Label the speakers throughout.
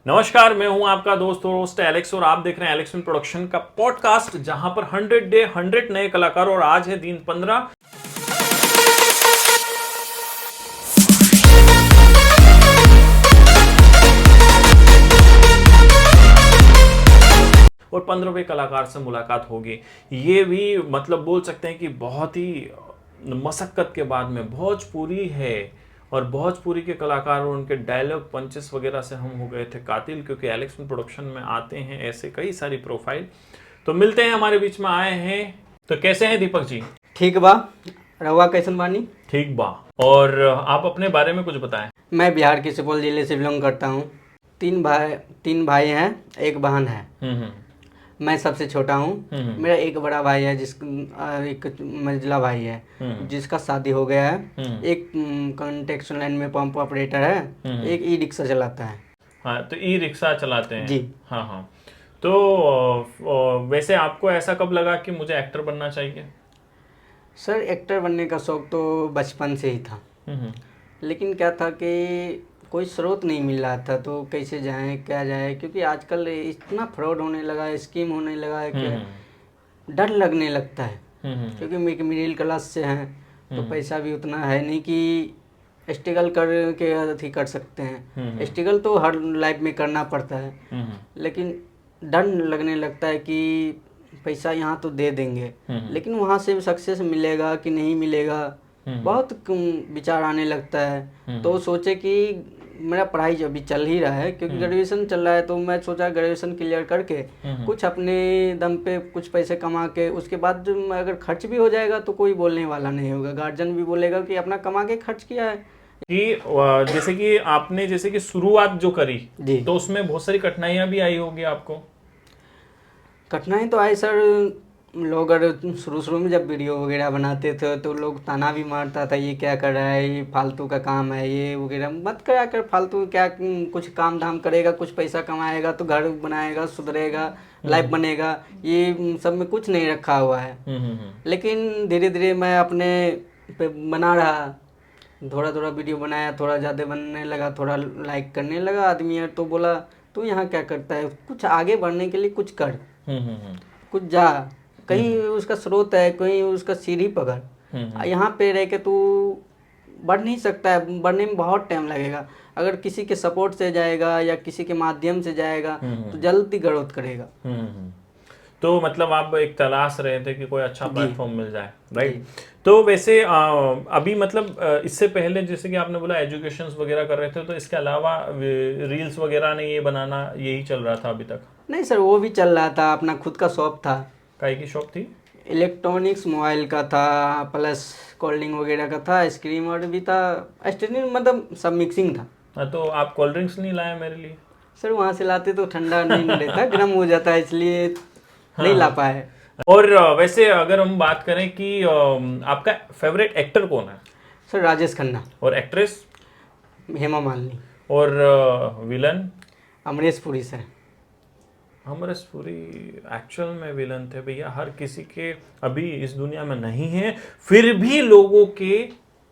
Speaker 1: नमस्कार, मैं हूं आपका दोस्त और होस्ट एलेक्स और आप देख रहे हैं एलेक्स प्रोडक्शन का पॉडकास्ट, जहां पर 100 डे 100 नए कलाकार। और आज है दिन 15। और 15वें कलाकार से मुलाकात होगी। ये भी मतलब बोल सकते हैं कि बहुत ही मशक्कत के बाद में भोजपुरी है। और भोजपुरी के कलाकार और उनके डायलॉग पंचेस वगैरह से हम हो गए थे कातिल, क्योंकि एलेक्स प्रोडक्शन में आते हैं ऐसे कई सारी प्रोफाइल। तो मिलते हैं, हमारे बीच में आए हैं। तो कैसे हैं दीपक जी?
Speaker 2: ठीक बा। रहुआ कैसन बानी?
Speaker 1: ठीक बा। और आप अपने बारे में कुछ बताएं।
Speaker 2: मैं बिहार के सुपौल जिले से बिलोंग करता हूँ। तीन भाई हैं, एक बहन है। मैं सबसे छोटा हूँ। मेरा एक बड़ा भाई है, एक मंझला भाई है जिसका शादी हो गया है। एक कंस्ट्रक्शन लाइन में पंप ऑपरेटर है। एक ई रिक्शा चलाता है।
Speaker 1: हाँ, तो ई रिक्शा चलाते हैं
Speaker 2: जी।
Speaker 1: हाँ हाँ। तो वैसे आपको ऐसा कब लगा कि मुझे एक्टर बनना चाहिए?
Speaker 2: सर, एक्टर बनने का शौक तो बचपन से ही था। लेकिन क्या था कि कोई स्रोत नहीं मिल रहा था, तो कैसे जाएं क्या जाए, क्योंकि आजकल इतना फ्रॉड होने लगा है, स्कीम होने लगा है कि डर लगने लगता है। क्योंकि मिडिल क्लास से हैं, तो पैसा भी उतना है नहीं कि स्ट्रगल करके अथी कर सकते हैं। स्ट्रगल तो हर लाइफ में करना पड़ता है, लेकिन डर लगने लगता है कि पैसा यहाँ तो दे देंगे, लेकिन वहाँ से सक्सेस मिलेगा कि नहीं मिलेगा, बहुत विचार आने लगता है। तो सोचे कि मेरा पढ़ाई जो अभी चल ही रहा है, क्योंकि ग्रेजुएशन चल रहा है, तो मैं सोचा ग्रेजुएशन क्लियर करके कुछ अपने दम पे कुछ पैसे कमा के उसके बाद अगर खर्च भी हो जाएगा तो कोई बोलने वाला नहीं होगा। गार्जियन भी बोलेगा कि अपना कमा के खर्च किया है।
Speaker 1: कि जैसे कि आपने जैसे कि शुरुआत जो करी
Speaker 2: जी,
Speaker 1: तो उसमें बहुत सारी कठिनाइयां भी आई होगी आपको।
Speaker 2: कठिनाई तो आई सर। लोग अगर शुरू में जब वीडियो वगैरह बनाते थे तो लोग ताना भी मारता था, ये क्या कर रहा है, ये फालतू का काम है, ये वगैरह मत करा कर, फालतू क्या कुछ काम धाम करेगा, कुछ पैसा कमाएगा तो घर बनाएगा, सुधरेगा, लाइफ बनेगा, ये सब में कुछ नहीं रखा हुआ है। लेकिन धीरे धीरे मैं अपने पे बना रहा, थोड़ा थोड़ा वीडियो बनाया, थोड़ा ज़्यादा बनने लगा, थोड़ा लाइक करने लगा आदमी है, तो बोला तू यहाँ क्या करता है, कुछ आगे बढ़ने के लिए कुछ कर, कुछ जा, कहीं उसका स्रोत है, कहीं उसका सीढ़ी पकड़। यहाँ पे रह के तू बढ़ नहीं सकता है, बढ़ने में बहुत टाइम लगेगा। अगर किसी के सपोर्ट से जाएगा या किसी के माध्यम से जाएगा तो जल्दी ग्रोथ करेगा।
Speaker 1: तो मतलब आप एक तलाश रहे थे कि कोई अच्छा प्लेटफॉर्म मिल जाए, राइट? तो वैसे अभी मतलब इससे पहले जैसे कि आपने बोला एजुकेशंस वगैरह कर रहे थे, तो इसके अलावा रील्स वगैरह नहीं, ये बनाना यही चल रहा था अभी तक?
Speaker 2: नहीं सर, वो भी चल रहा था, अपना खुद का शॉप था।
Speaker 1: काय की शॉप थी?
Speaker 2: इलेक्ट्रॉनिक्स मोबाइल का था, प्लस कोल्ड ड्रिंक वगैरह का था, आइसक्रीम और भी था, स्टेशनरी, मतलब सब मिक्सिंग था।
Speaker 1: हाँ, तो आप कोल्ड ड्रिंक्स नहीं लाए मेरे लिए?
Speaker 2: सर वहाँ से लाते तो ठंडा नहीं रहता, गर्म हो जाता है, इसलिए नहीं ला पाए।
Speaker 1: और वैसे अगर हम बात करें कि आपका फेवरेट एक्टर कौन है?
Speaker 2: सर राजेश खन्ना।
Speaker 1: और एक्ट्रेस?
Speaker 2: हेमा मालिनी।
Speaker 1: और villain?
Speaker 2: Amrish Puri sir.
Speaker 1: Amrish Puri actual में विलन थे भैया, हर किसी के अभी इस दुनिया में नहीं है, फिर भी लोगों के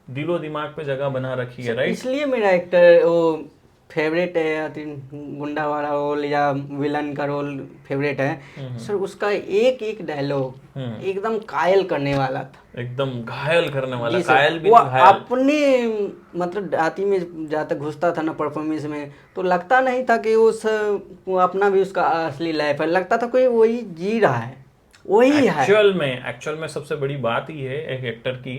Speaker 1: दिलो दिमाग पे जगह बना रखी है, राइट?
Speaker 2: इसलिए मेरा एक्टर वो फेवरेट है, गुंडा वाला रोल या विलन का रोल फेवरेट है। सर उसका एक एक डायलॉग एकदम कायल करने वाला था, एकदम
Speaker 1: घायल करने वाला।
Speaker 2: कायल भी नहीं, घायल। अपने मतलब दाती में जाता घुसता था ना परफॉर्मेंस में, तो लगता नहीं था कि वो अपना भी उसका असली लाइफ है, लगता था कोई वही जी रहा है, वही है।
Speaker 1: एक्चुअल में सबसे बड़ी बात ही है एक एक्टर की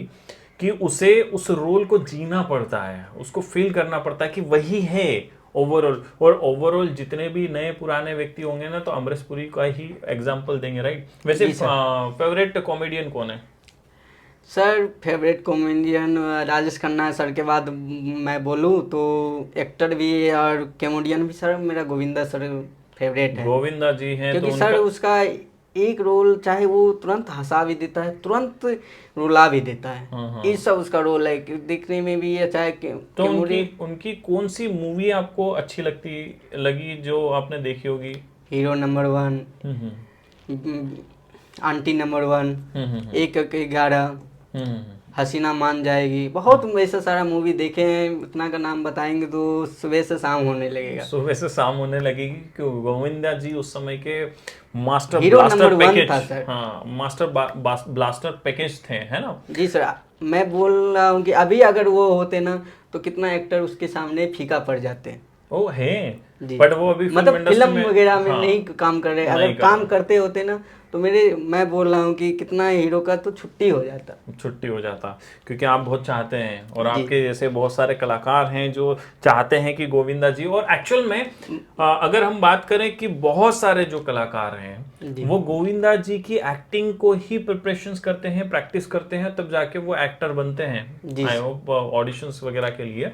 Speaker 1: कि उसे उस रोल को जीना पड़ता है, उसको फील करना पड़ता है कि वही है ओवरऑल। और ओवरऑल जितने भी नए पुराने व्यक्ति होंगे ना, तो अमरीश पुरी का ही एग्जांपल देंगे, राइट? वैसे फेवरेट कॉमेडियन कौन है?
Speaker 2: Sir favourite comedian Rajesh Khanna है। सर के बाद मैं बोलूँ तो एक्टर भी और कॉमेडियन भी सर मेरा गोविंदा सर फेवरेट है।
Speaker 1: गोविंदा जी हैं,
Speaker 2: क्योंकि तो सर उसका एक रोल चाहे वो तुरंत हंसा भी देता है, तुरंत रुला भी देता है। इस सब उसका रोल है कि दिखने में भी अच्छा है।
Speaker 1: तो उनकी कौन सी मूवी आपको अच्छी लगी जो आपने देखी होगी?
Speaker 2: हीरो नंबर 1, आंटी नंबर 1, 1-11, हसीना मान जाएगी, बहुत वैसा सारा मूवी देखे हैं, उतना का नाम बताएंगे तो सुबह से शाम होने लगेगा।
Speaker 1: सुबह से शाम होने लगेगी क्यों? गोविंदा जी उस समय के master
Speaker 2: hero
Speaker 1: blaster
Speaker 2: number 1
Speaker 1: package,
Speaker 2: था सर।
Speaker 1: हाँ मास्टर ब्लास्टर पैकेज थे, है ना?
Speaker 2: जी सर, मैं बोल रहा हूँ कि अभी अगर वो होते ना तो कितना एक्टर उसके सामने फीका पड़ जाते।
Speaker 1: ओ है,
Speaker 2: जी,
Speaker 1: बट वो अभी फिल्म
Speaker 2: मतलब
Speaker 1: इंडस्ट्री
Speaker 2: फिल्म
Speaker 1: में,
Speaker 2: वगैरह में
Speaker 1: हाँ,
Speaker 2: नहीं काम कर रहे,
Speaker 1: नहीं
Speaker 2: अगर
Speaker 1: कर
Speaker 2: काम
Speaker 1: रहे।
Speaker 2: करते होते ना तो मैं बोल रहा हूँ कि कितना हीरो का तो छुट्टी हो जाता।
Speaker 1: छुट्टी हो जाता, क्योंकि आप बहुत चाहते हैं और
Speaker 2: जी
Speaker 1: आपके जैसे बहुत सारे कलाकार हैं जो चाहते हैं कि गोविंदा जी, और एक्चुअल में अगर हम बात करें कि बहुत सारे जो कलाकार हैं
Speaker 2: जी
Speaker 1: वो गोविंदा जी की एक्टिंग को ही प्रिपरेशंस करते हैं, प्रैक्टिस करते हैं, तब जाके वो एक्टर बनते हैं,
Speaker 2: जी
Speaker 1: आई
Speaker 2: सर।
Speaker 1: होप ऑडिशंस वगैरह के लिए।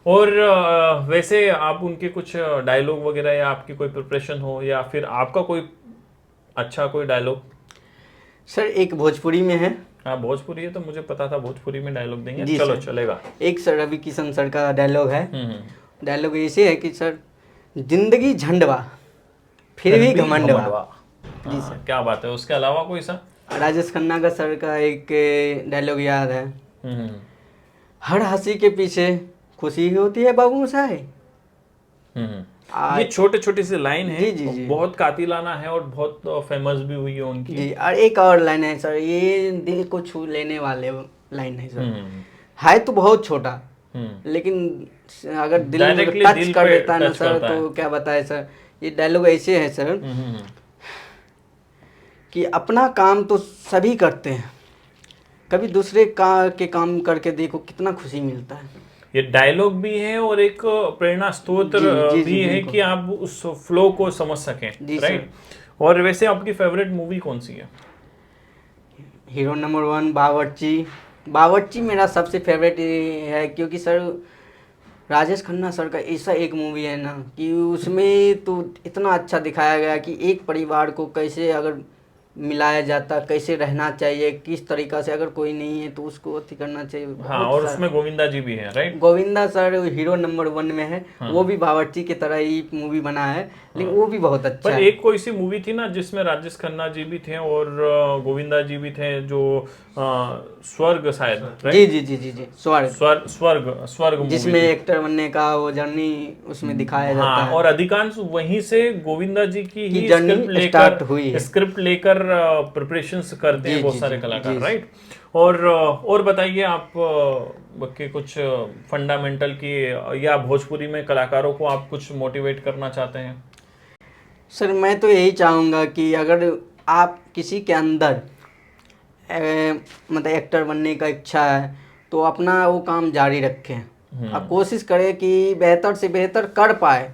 Speaker 1: और वैसे आप उनके कुछ डायलॉग वगैरह या आपकी कोई प्रिपरेशन हो या फिर आपका कोई अच्छा कोई डायलॉग?
Speaker 2: सर एक भोजपुरी में है।
Speaker 1: हाँ भोजपुरी है तो मुझे पता था भोजपुरी में डायलॉग देंगे,
Speaker 2: जी
Speaker 1: चलो
Speaker 2: सर,
Speaker 1: चलेगा।
Speaker 2: एक सर रवि किशन सर का डायलॉग है।
Speaker 1: हम्म।
Speaker 2: डायलॉग ऐसे है कि सर, जिंदगी झंडवा फिर भी घमंडवा।
Speaker 1: घमंडवा।
Speaker 2: जी
Speaker 1: हाँ
Speaker 2: सर।
Speaker 1: क्या बात है, उसके अलावा कोई सा?
Speaker 2: राजेश खन्ना का सर का एक डायलॉग याद है,
Speaker 1: हम्म
Speaker 2: हर हंसी के पीछे खुशी ही होती है बाबू साहब।
Speaker 1: हम्म। ये
Speaker 2: आ-
Speaker 1: छोटे छोटे से लाइन है,
Speaker 2: जी जी जी
Speaker 1: बहुत कातिलाना है और बहुत फेमस भी हुई है उनकी।
Speaker 2: जी। और एक और लाइन है सर, ये दिल को छू लेने वाले लाइन है सर।
Speaker 1: हम्म
Speaker 2: है तो बहुत छोटा,
Speaker 1: हम्म।
Speaker 2: लेकिन अगर दिल में
Speaker 1: डायरेक्टली
Speaker 2: टच
Speaker 1: दिल
Speaker 2: कर
Speaker 1: पे
Speaker 2: देता है ना
Speaker 1: टच
Speaker 2: सर,
Speaker 1: करता है।
Speaker 2: तो क्या बताए सर। ये डायलॉग ऐसे है सर
Speaker 1: हम्म।
Speaker 2: कि अपना काम तो सभी करते हैं, कभी दूसरे के काम करके देखो कितना खुशी मिलता है।
Speaker 1: ये डायलॉग भी है और एक प्रेरणा स्रोत
Speaker 2: जी जी जी
Speaker 1: भी है
Speaker 2: बिल्कुल।
Speaker 1: कि आप उस फ्लो को समझ सकें,
Speaker 2: जी सर।
Speaker 1: राइट? और वैसे आपकी फेवरेट मूवी कौन सी है?
Speaker 2: हीरो नंबर 1 बावर्ची। बावर्ची मेरा सबसे फेवरेट है, क्योंकि सर राजेश खन्ना सर का ऐसा एक मूवी है ना कि उसमें तो इतना अच्छा दिखाया गया कि एक परिवार को कैसे अगर मिलाया जाता, कैसे रहना चाहिए, किस तरीका से, अगर कोई नहीं है तो उसको अथी करना चाहिए।
Speaker 1: हाँ,
Speaker 2: बहुत
Speaker 1: और
Speaker 2: सारा।
Speaker 1: उसमें गोविंदा जी भी हैं, right?
Speaker 2: Govinda sir hero number 1 में है।
Speaker 1: हाँ
Speaker 2: वो भी बावर्ची की तरह ही मूवी बना है, लेकिन
Speaker 1: हाँ।
Speaker 2: वो भी बहुत अच्छा
Speaker 1: पर
Speaker 2: है।
Speaker 1: एक कोई सी मूवी थी ना जिसमें राजेश खन्ना जी भी थे और गोविंदा जी भी थे, जो स्वर्ग शायद,
Speaker 2: जी
Speaker 1: राइट?
Speaker 2: जी जी जी जी स्वर्ग,
Speaker 1: स्वर्ग स्वर्ग मूवी
Speaker 2: जिसमें
Speaker 1: थी।
Speaker 2: एक्टर बनने का वो जर्नी उसमें दिखाया जाता
Speaker 1: हाँ,
Speaker 2: है
Speaker 1: और अधिकांश वहीं से गोविंदा जी की
Speaker 2: कि
Speaker 1: ही
Speaker 2: जर्नी स्टार्ट हुई है।
Speaker 1: स्क्रिप्ट लेकर प्रिपरेशंस करते हैं
Speaker 2: जी
Speaker 1: बहुत
Speaker 2: जी
Speaker 1: सारे
Speaker 2: जी
Speaker 1: कलाकार,
Speaker 2: जी।
Speaker 1: राइट? और बताइए आप के कुछ फंडामेंटल की, या भोजपुरी में कलाकारों को आप कुछ मोटिवेट करना चाहते हैं?
Speaker 2: सर मैं तो यही चाहूँगा कि अगर आप किसी के अंदर मतलब एक्टर बनने का इच्छा है तो अपना वो काम जारी रखें और कोशिश करें कि बेहतर से बेहतर कर पाए,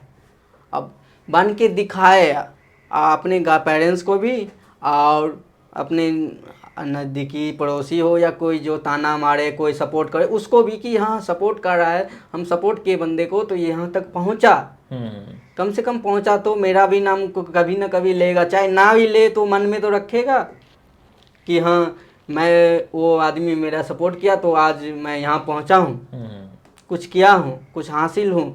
Speaker 2: अब बन के दिखाए अपने पेरेंट्स को भी, और अपने नज़दीकी पड़ोसी हो या कोई जो ताना मारे, कोई सपोर्ट करे उसको भी कि हाँ सपोर्ट कर रहा है, हम सपोर्ट किए बंदे को तो यहाँ तक पहुँचा, कम से कम पहुँचा तो मेरा भी नाम को कभी ना कभी लेगा, चाहे ना भी ले तो मन में तो रखेगा कि हाँ मैं वो आदमी मेरा सपोर्ट किया तो आज मैं यहाँ पहुँचा हूँ, कुछ किया हूँ, कुछ हासिल हूँ।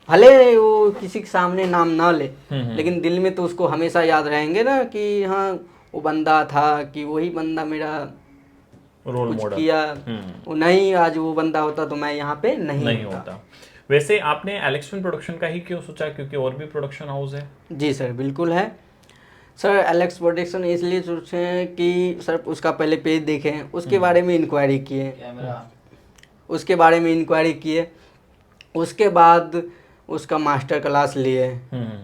Speaker 2: भले वो किसी के सामने नाम ना ले, लेकिन दिल में तो उसको हमेशा याद रहेंगे ना कि हाँ वो बंदा था, कि वही बंदा मेरा
Speaker 1: रोल
Speaker 2: कुछ
Speaker 1: मॉडल।
Speaker 2: किया, वो नहीं आज वो बंदा होता तो मैं यहाँ पे नहीं
Speaker 1: होता। वैसे आपने एलेक्सन प्रोडक्शन का ही क्यों सोचा, क्योंकि और भी प्रोडक्शन हाउस है?
Speaker 2: जी सर बिल्कुल है सर। एलेक्स प्रोडक्शन इसलिए सोचे कि सर उसका पहले पेज देखें, उसके बारे में इंक्वायरी किए, उसके बारे में इंक्वायरी किए, उसके बाद उसका मास्टर क्लास लिए,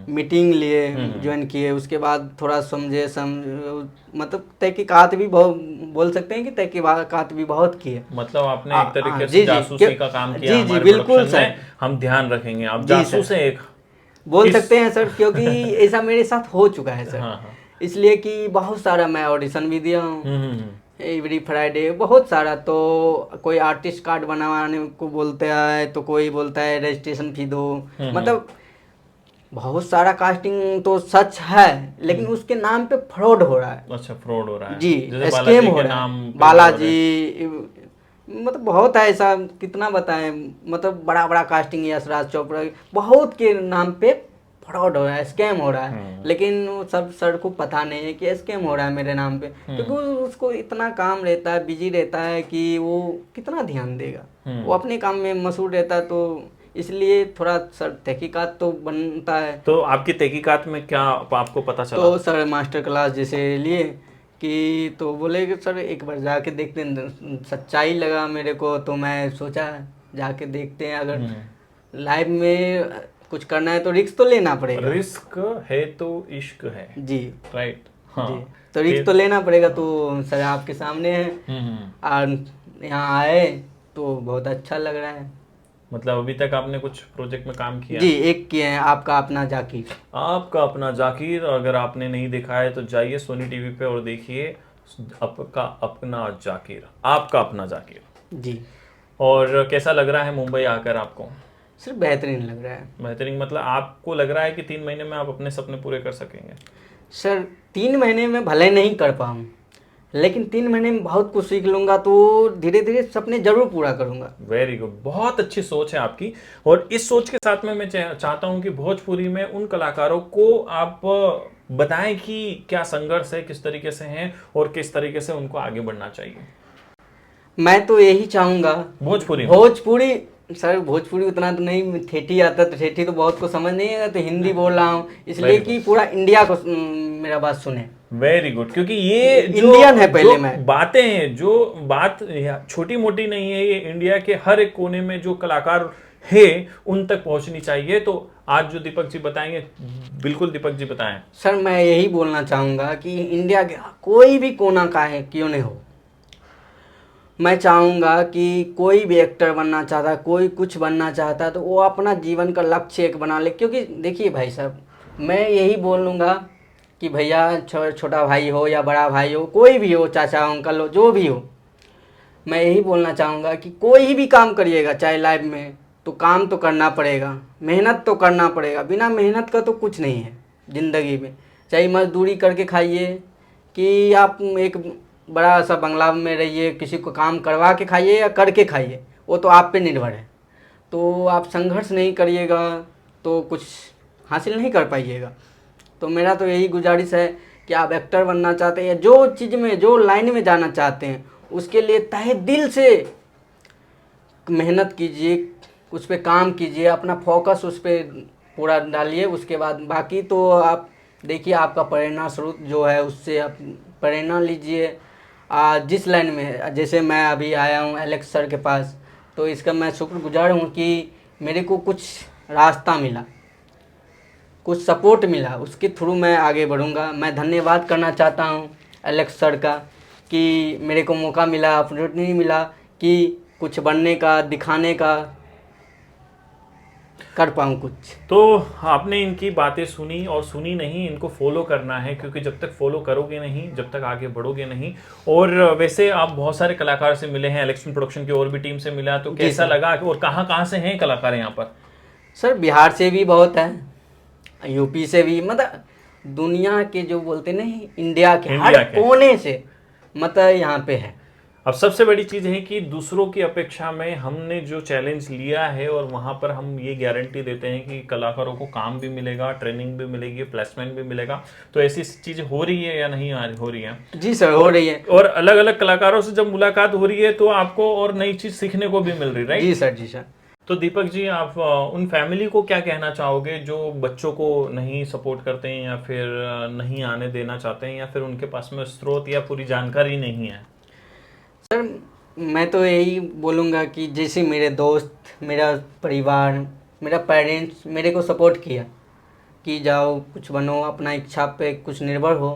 Speaker 2: मीटिंग लिए, ज्वाइन किए, उसके बाद थोड़ा समझे मतलब तहकीकात भी बहुत बोल सकते हैं कि तहकीकात भी बहुत किए।
Speaker 1: मतलब आपने एक तरीके
Speaker 2: जी
Speaker 1: से
Speaker 2: जी
Speaker 1: जासूसी का काम किया।
Speaker 2: जी जी
Speaker 1: हमारे
Speaker 2: बिल्कुल
Speaker 1: प्रोडक्शन
Speaker 2: सर,
Speaker 1: में हम ध्यान रखेंगे, आप
Speaker 2: जी
Speaker 1: जासूस
Speaker 2: सर
Speaker 1: हैं एक,
Speaker 2: बोल
Speaker 1: किस
Speaker 2: सकते हैं सर, क्योंकि ऐसा मेरे साथ हो चुका है सर।
Speaker 1: हाँ हाँ।
Speaker 2: इसलिए कि बहुत सारा मैं ऑडिशन भी दिया हूँ एवरी फ्राइडे, बहुत सारा। तो कोई आर्टिस्ट कार्ड बनवाने को बोलता है तो कोई बोलता है रजिस्ट्रेशन फी दो, मतलब बहुत सारा कास्टिंग तो सच है, लेकिन उसके नाम पे फ्रॉड हो रहा है।
Speaker 1: अच्छा, फ्रॉड हो रहा है,
Speaker 2: जी,
Speaker 1: जैसे
Speaker 2: स्कैम
Speaker 1: बालाजी
Speaker 2: हो
Speaker 1: के
Speaker 2: रहा
Speaker 1: नाम
Speaker 2: है,
Speaker 1: पे
Speaker 2: बालाजी, मतलब बहुत है ऐसा, कितना बताएं, मतलब बड़ा बड़ा कास्टिंग, यशराज चोपड़ा, बहुत के नाम पे फ्रॉड हो रहा है, स्कैम हो रहा है, लेकिन वो सब सर को पता नहीं है कि स्कैम हो रहा है मेरे नाम पे, क्योंकि उसको इतना काम रहता है, बिजी रहता है कि वो कितना ध्यान देगा, वो अपने काम में मशहूर रहता है। तो इसलिए थोड़ा सर तहकीकात तो बनता है।
Speaker 1: तो आपकी तहकीकात में क्या आपको पता चला?
Speaker 2: तो सर मास्टर क्लास जैसे लिए कि तो बोले कि सर एक बार जाके देखते हैं, सच्चाई लगा मेरे को, तो मैं सोचा जाके देखते हैं, अगर लाइफ में कुछ करना है तो रिस्क तो लेना पड़ेगा।
Speaker 1: रिस्क है तो इश्क है
Speaker 2: जी,
Speaker 1: राइट। हाँ,
Speaker 2: जी, तो रिस्क तो लेना पड़ेगा। तो सर आपके सामने है और यहाँ आए तो बहुत अच्छा लग रहा है।
Speaker 1: मतलब अभी तक आपने कुछ प्रोजेक्ट में काम किया?
Speaker 2: जी, एक किए हैं, आपका अपना जाकिर।
Speaker 1: आपका अपना जाकिर, अगर आपने नहीं देखा है तो जाइए सोनी टीवी पे और देखिए आपका अपना जाकिर, आपका अपना जाकिर।
Speaker 2: जी।
Speaker 1: और कैसा लग रहा है मुंबई आकर आपको?
Speaker 2: सर बेहतरीन लग रहा है।
Speaker 1: बेहतरीन मतलब आपको लग रहा है कि 3 महीने में आप अपने सपने पूरे कर सकेंगे?
Speaker 2: सर 3 महीने में भले नहीं कर पाऊँ, लेकिन 3 महीने में बहुत कुछ सीख लूँगा, तो धीरे धीरे सपने जरूर पूरा करूँगा।
Speaker 1: वेरी गुड, बहुत अच्छी सोच है आपकी। और इस सोच के साथ में मैं चाहता हूं कि भोजपुरी में उन कलाकारों को आप बताएं कि क्या संघर्ष है, किस तरीके से हैं और किस तरीके से उनको आगे बढ़ना चाहिए।
Speaker 2: मैं तो यही चाहूँगा
Speaker 1: भोजपुरी
Speaker 2: सर भोजपुरी उतना तो नहीं, ठेठी आता तो ठेठी तो बहुत को समझ नहीं आता, तो हिंदी बोल रहा हूँ इसलिए कि पूरा इंडिया को मेरा बात सुने।
Speaker 1: वेरी गुड, क्योंकि ये
Speaker 2: इंडियन है पहले, मैं
Speaker 1: बातें हैं, जो बात छोटी मोटी नहीं है, ये इंडिया के हर एक कोने में जो कलाकार है उन तक पहुंचनी चाहिए। तो आज जो दीपक जी बताएंगे, बिल्कुल दीपक जी बताएं।
Speaker 2: सर मैं यही बोलना चाहूँगा कि इंडिया के कोई भी कोना का है क्यों नहीं हो, मैं चाहूँगा कि कोई भी एक्टर बनना चाहता है, कोई कुछ बनना चाहता है, तो वो अपना जीवन का लक्ष्य एक बना ले। क्योंकि देखिए भाई साहब, मैं यही बोलूँगा कि भैया छोटा भाई हो या बड़ा भाई हो, कोई भी हो, चाचा अंकल हो, जो भी हो, मैं यही बोलना चाहूँगा कि कोई भी काम करिएगा चाहे लाइफ में, तो काम तो करना पड़ेगा, मेहनत तो करना पड़ेगा, बिना मेहनत का तो कुछ नहीं है ज़िंदगी में। चाहे मजदूरी करके खाइए कि आप एक बड़ा सा बंगला में रहिए, किसी को काम करवा के खाइए या करके खाइए, वो तो आप पे निर्भर है। तो आप संघर्ष नहीं करिएगा तो कुछ हासिल नहीं कर पाइएगा। तो मेरा तो यही गुजारिश है कि आप एक्टर बनना चाहते हैं या जो चीज़ में, जो लाइन में जाना चाहते हैं, उसके लिए तहे दिल से मेहनत कीजिए, उस पर काम कीजिए, अपना फोकस उस पर पूरा डालिए। उसके बाद बाकी तो आप देखिए, आपका प्रेरणा स्रोत जो है उससे आप प्रेरणा लीजिए। जिस लाइन में, जैसे मैं अभी आया हूँ एलेक्स सर के पास, तो इसका मैं शुक्रगुजार हूँ कि मेरे को कुछ रास्ता मिला, कुछ सपोर्ट मिला, उसके थ्रू मैं आगे बढ़ूँगा। मैं धन्यवाद करना चाहता हूँ एलेक्स सर का कि मेरे को मौका मिला, अपॉर्चुनिटी मिला कि कुछ बनने का, दिखाने का, कर पाऊँ कुछ।
Speaker 1: तो आपने इनकी बातें सुनी और सुनी नहीं, इनको फॉलो करना है, क्योंकि जब तक फॉलो करोगे नहीं, जब तक आगे बढ़ोगे नहीं। और वैसे आप बहुत सारे कलाकार से मिले हैं, इलेक्शन प्रोडक्शन की और भी टीम से मिला, तो कैसा लगा और कहाँ कहाँ से हैं कलाकार यहाँ पर?
Speaker 2: सर बिहार से भी बहुत है, यूपी से भी, मतलब दुनिया के जो बोलते नहीं, इंडिया के हर कोने से मतलब यहाँ पे है।
Speaker 1: अब सबसे बड़ी चीज़ है कि दूसरों की अपेक्षा में हमने जो चैलेंज लिया है और वहाँ पर हम ये गारंटी देते हैं कि कलाकारों को काम भी मिलेगा, ट्रेनिंग भी मिलेगी, प्लेसमेंट भी मिलेगा। तो ऐसी चीज़ हो रही है या नहीं हो रही है?
Speaker 2: जी सर, हो रही है।
Speaker 1: और अलग अलग कलाकारों से जब मुलाकात हो रही है तो आपको और नई चीज़ सीखने को भी मिल रही है, राइट?
Speaker 2: जी सर, जी सर।
Speaker 1: तो दीपक जी, आप उन फैमिली को क्या कहना चाहोगे जो बच्चों को नहीं सपोर्ट करते हैं या फिर नहीं आने देना चाहते हैं, या फिर उनके पास में स्रोत या पूरी जानकारी नहीं है?
Speaker 2: सर मैं तो यही बोलूँगा कि जैसे मेरे दोस्त, मेरा परिवार, मेरा पेरेंट्स मेरे को सपोर्ट किया कि जाओ कुछ बनो, अपना इच्छा पे कुछ निर्भर हो,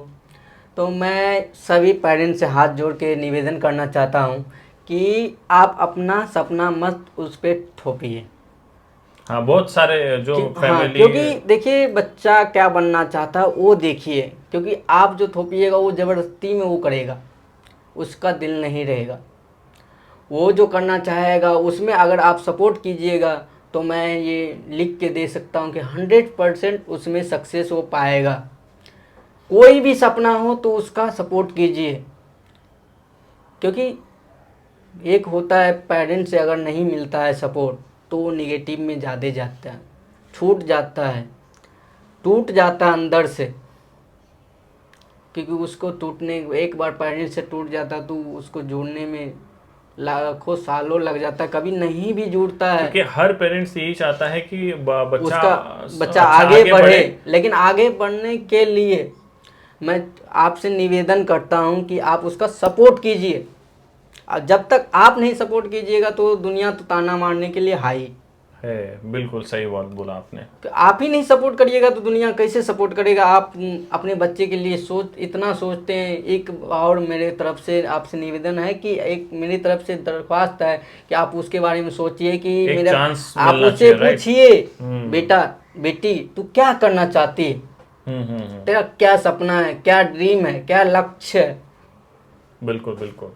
Speaker 2: तो मैं सभी पेरेंट्स से हाथ जोड़ के निवेदन करना चाहता हूँ कि आप अपना सपना मत उस पर थोपिए।
Speaker 1: हाँ, बहुत सारे जो फैमिली,
Speaker 2: हाँ, क्योंकि देखिए बच्चा क्या बनना चाहता है वो देखिए, क्योंकि आप जो थोपिएगा वो ज़बरदस्ती में वो करेगा, उसका दिल नहीं रहेगा। वो जो करना चाहेगा उसमें अगर आप सपोर्ट कीजिएगा तो मैं ये लिख के दे सकता हूँ कि 100% उसमें सक्सेस हो पाएगा। कोई भी सपना हो तो उसका सपोर्ट कीजिए, क्योंकि एक होता है पेरेंट्स से अगर नहीं मिलता है सपोर्ट तो वो निगेटिव में ज़्यादा जाता है, छूट जाता है। टूट जाता है अंदर से, क्योंकि उसको टूटने, एक बार पेरेंट्स से टूट जाता तो उसको जोड़ने में लाखों सालों लग जाता है, कभी नहीं भी जुड़ता है।
Speaker 1: क्योंकि हर पेरेंट्स यही चाहता है कि बच्चा
Speaker 2: उसका बच्चा
Speaker 1: अच्छा
Speaker 2: आगे बढ़े, लेकिन आगे बढ़ने के लिए मैं आपसे निवेदन करता हूं कि आप उसका सपोर्ट कीजिए। और जब तक आप नहीं सपोर्ट कीजिएगा तो दुनिया तो ताना मारने के लिए हाई
Speaker 1: है। बिल्कुल सही बात बोला आपने।
Speaker 2: आप ही नहीं सपोर्ट करिएगा तो दुनिया कैसे सपोर्ट करेगा। आप अपने बच्चे के लिए इतना सोचते हैं। एक और मेरे तरफ से आपसे निवेदन है कि एक मेरी तरफ से दरख्वास्त है कि आप उसके बारे में सोचिए कि मेरा, आप उससे पूछिए बेटा बेटी तू क्या करना चाहती है, तेरा क्या सपना है, क्या ड्रीम है, क्या लक्ष्य है।
Speaker 1: बिल्कुल बिल्कुल।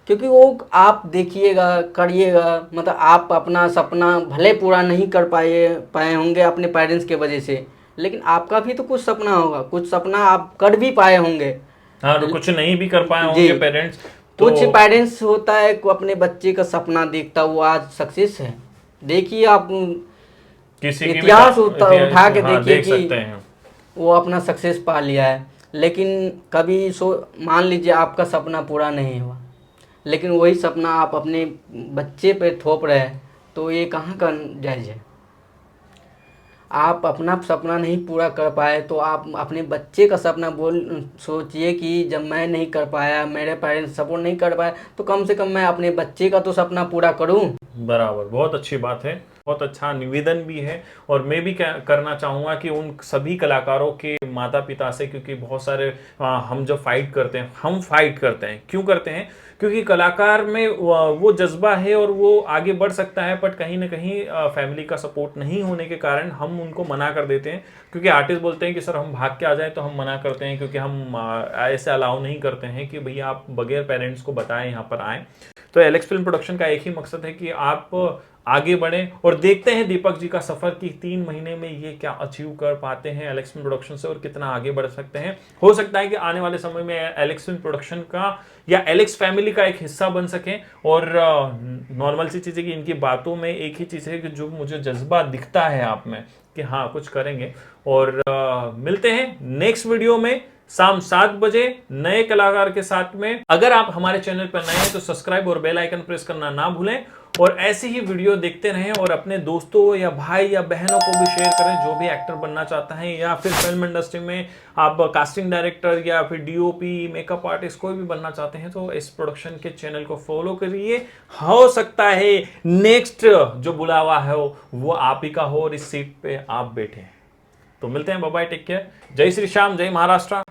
Speaker 2: क्योंकि वो आप देखिएगा करिएगा, मतलब आप अपना सपना भले पूरा नहीं कर पाए होंगे अपने पेरेंट्स के वजह से, लेकिन आपका भी तो कुछ सपना होगा, कुछ सपना आप कर भी पाए होंगे।
Speaker 1: हाँ, तो कुछ नहीं भी कर पाए होंगे पेरेंट्स।
Speaker 2: तो कुछ पेरेंट्स होता है को अपने बच्चे का सपना देखता वो आज सक्सेस है। देखिए आप
Speaker 1: किसी
Speaker 2: इतिहास उठा के देखिए
Speaker 1: कि
Speaker 2: वो अपना सक्सेस पा लिया है, लेकिन कभी मान लीजिए आपका सपना पूरा नहीं हुआ, लेकिन वही सपना आप अपने बच्चे पे थोप रहे हैं, तो ये कहाँ का जायज़ है। आप अपना सपना नहीं पूरा कर पाए तो आप अपने बच्चे का सपना सोचिए कि जब मैं नहीं कर पाया, मेरे पेरेंट्स सपोर्ट नहीं कर पाए, तो कम से कम मैं अपने बच्चे का तो सपना पूरा करूं।
Speaker 1: बराबर, बहुत अच्छी बात है, बहुत अच्छा निवेदन भी है। और मैं भी करना चाहूँगा कि उन सभी कलाकारों के माता पिता से, क्योंकि बहुत सारे हम जब फाइट करते हैं, हम फाइट करते हैं, क्यों करते हैं? क्योंकि कलाकार में वो जज्बा है और वो आगे बढ़ सकता है, बट कहीं ना कहीं फैमिली का सपोर्ट नहीं होने के कारण हम उनको मना कर देते हैं। क्योंकि आर्टिस्ट बोलते हैं कि सर हम भाग के आ जाए, तो हम मना करते हैं, क्योंकि हम ऐसे अलाउ नहीं करते हैं कि भैया आप बगैर पेरेंट्स को बताएं यहाँ पर आएँ। तो एलेक्स फिल्म प्रोडक्शन का एक ही मकसद है कि आप आगे बढ़ें, और देखते हैं दीपक जी का सफर कि 3 महीने में ये क्या अचीव कर पाते हैं एलेक्स फिल्म प्रोडक्शन से और कितना आगे बढ़ सकते हैं। हो सकता है कि आने वाले समय में एलेक्स फिल्म प्रोडक्शन का या एलेक्स फैमिली का एक हिस्सा बन सकें। और नॉर्मल सी चीज़ है कि इनकी बातों में एक ही चीज़ है कि जो मुझे जज्बा दिखता है आप में कि हाँ कुछ करेंगे। और मिलते हैं नेक्स्ट वीडियो में शाम 7 बजे नए कलाकार के साथ में। अगर आप हमारे चैनल पर नए हैं तो सब्सक्राइब और बेल आइकन प्रेस करना ना भूलें, और ऐसे ही वीडियो देखते रहें और अपने दोस्तों या भाई या बहनों को भी शेयर करें जो भी एक्टर बनना चाहता है, या फिर फिल्म इंडस्ट्री में आप कास्टिंग डायरेक्टर या फिर डीओपी मेकअप आर्टिस्ट कोई भी बनना चाहते हैं, तो इस प्रोडक्शन के चैनल को फॉलो करिए। हो सकता है नेक्स्ट जो बुलावा है वो आप ही का हो और इस सीट पे आप बैठे हैं। तो मिलते हैं, बाय बाय, टेक केयर, जय श्री श्याम, जय महाराष्ट्र।